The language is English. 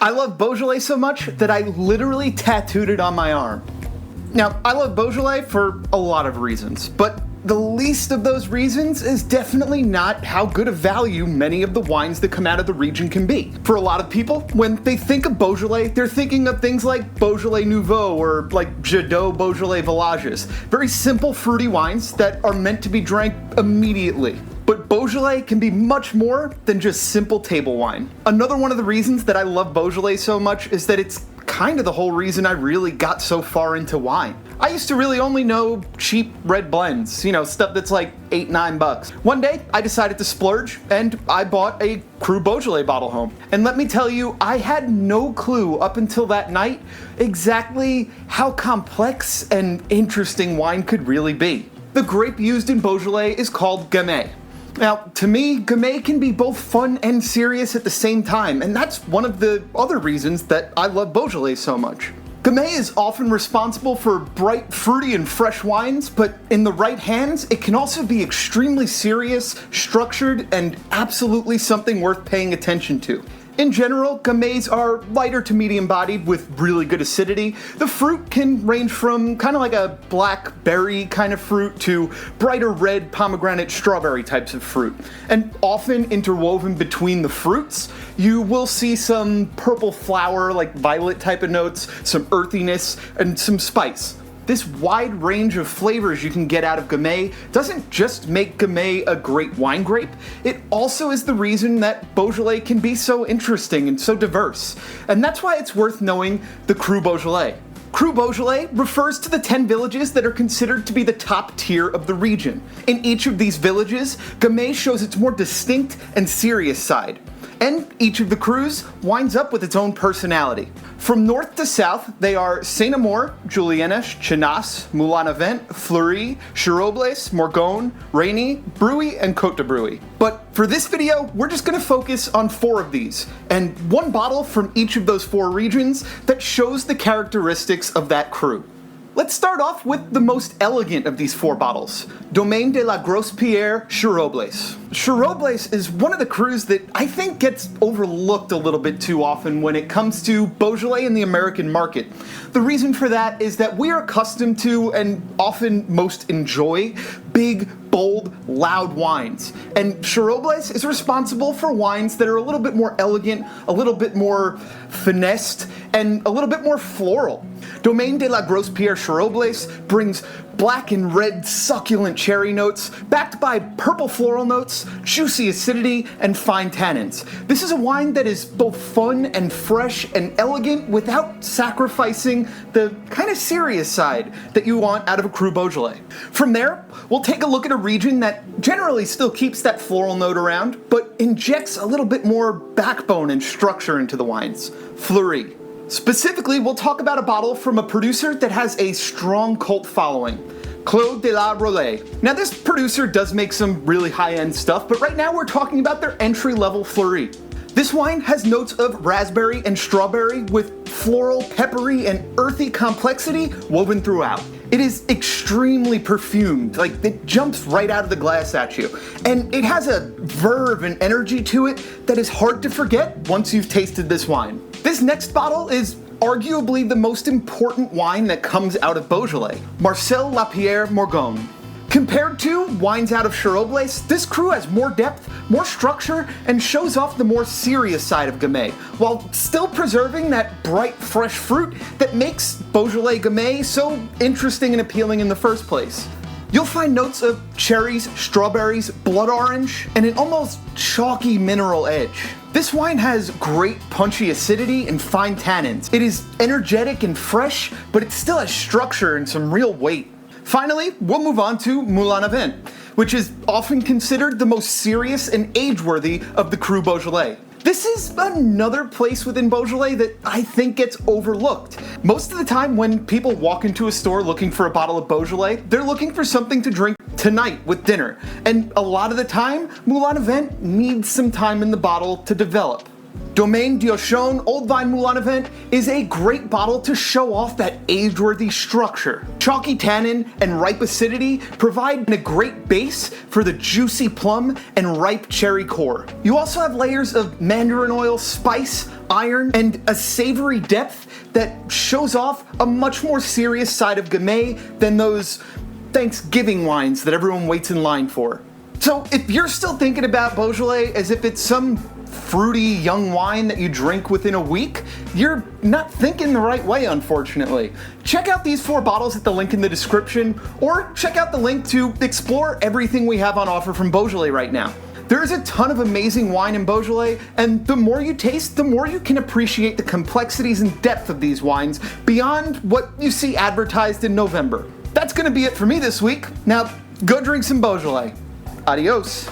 I love Beaujolais so much that I literally tattooed it on my arm. Now, I love Beaujolais for a lot of reasons, but the least of those reasons is definitely not how good of value many of the wines that come out of the region can be. For a lot of people, when they think of Beaujolais, they're thinking of things like Beaujolais Nouveau or like Jadot Beaujolais Villages. Very simple, fruity wines that are meant to be drank immediately. But Beaujolais can be much more than just simple table wine. Another one of the reasons that I love Beaujolais so much is that it's kind of the whole reason I really got so far into wine. I used to really only know cheap red blends, stuff that's like $8-9. One day, I decided to splurge and I bought a Cru Beaujolais bottle home. And let me tell you, I had no clue up until that night exactly how complex and interesting wine could really be. The grape used in Beaujolais is called Gamay. Now, to me, Gamay can be both fun and serious at the same time, and that's one of the other reasons that I love Beaujolais so much. Gamay is often responsible for bright, fruity, and fresh wines, but in the right hands, it can also be extremely serious, structured, and absolutely something worth paying attention to. In general, Gamays are lighter to medium bodied with really good acidity. The fruit can range from kind of like a black berry kind of fruit to brighter red pomegranate strawberry types of fruit. And often interwoven between the fruits, you will see some purple flower like violet type of notes, some earthiness, and some spice. This wide range of flavors you can get out of Gamay doesn't just make Gamay a great wine grape, it also is the reason that Beaujolais can be so interesting and so diverse. And that's why it's worth knowing the Cru Beaujolais. Cru Beaujolais refers to the 10 villages that are considered to be the top tier of the region. In each of these villages, Gamay shows its more distinct and serious side. And each of the crus winds up with its own personality. From north to south, they are Saint-Amour, Julienne, Chenasse, Moulin-a-Vent, Fleurie, Chiroubles, Morgon, Rainy, Bruy, and Côte de Bruy. But for this video, we're just going to focus on 4 of these, and one bottle from each of those 4 regions that shows the characteristics of that cru. Let's start off with the most elegant of these 4 bottles, Domaine de la Grosse Pierre Chiroubles. Chiroubles is one of the crus that I think gets overlooked a little bit too often when it comes to Beaujolais in the American market. The reason for that is that we are accustomed to, and often most enjoy, big, bold, loud wines. And Chiroubles is responsible for wines that are a little bit more elegant, a little bit more finessed, and a little bit more floral. Domaine de la Grosse Pierre Chiroubles brings black and red succulent cherry notes, backed by purple floral notes, juicy acidity, and fine tannins. This is a wine that is both fun and fresh and elegant without sacrificing the kind of serious side that you want out of a Cru Beaujolais. From there, we'll take a look at a region that generally still keeps that floral note around, but injects a little bit more backbone and structure into the wines, Fleurie. Specifically, we'll talk about a bottle from a producer that has a strong cult following, Clos de la Rolée. Now, this producer does make some really high-end stuff, but right now we're talking about their entry-level Fleurie. This wine has notes of raspberry and strawberry with floral, peppery, and earthy complexity woven throughout. It is extremely perfumed, like it jumps right out of the glass at you. And it has a verve and energy to it that is hard to forget once you've tasted this wine. This next bottle is arguably the most important wine that comes out of Beaujolais, Marcel Lapierre Morgon. Compared to wines out of Chiroubles, this cru has more depth, more structure, and shows off the more serious side of Gamay, while still preserving that bright, fresh fruit that makes Beaujolais Gamay so interesting and appealing in the first place. You'll find notes of cherries, strawberries, blood orange, and an almost chalky mineral edge. This wine has great punchy acidity and fine tannins. It is energetic and fresh, but it still has structure and some real weight. Finally, we'll move on to Moulin-a-Vent, which is often considered the most serious and age-worthy of the Cru Beaujolais. This is another place within Beaujolais that I think gets overlooked. Most of the time when people walk into a store looking for a bottle of Beaujolais, they're looking for something to drink tonight with dinner. And a lot of the time, Moulin-a-Vent needs some time in the bottle to develop. Domaine d'Auchon Old Vine Moulin-a-Vent is a great bottle to show off that age-worthy structure. Chalky tannin and ripe acidity provide a great base for the juicy plum and ripe cherry core. You also have layers of mandarin oil, spice, iron, and a savory depth that shows off a much more serious side of Gamay than those Thanksgiving wines that everyone waits in line for. So if you're still thinking about Beaujolais as if it's some fruity young wine that you drink within a week, you're not thinking the right way, unfortunately. Check out these 4 bottles at the link in the description, or check out the link to explore everything we have on offer from Beaujolais right now. There is a ton of amazing wine in Beaujolais, and the more you taste, the more you can appreciate the complexities and depth of these wines beyond what you see advertised in November. That's gonna be it for me this week. Now, go drink some Beaujolais. Adios.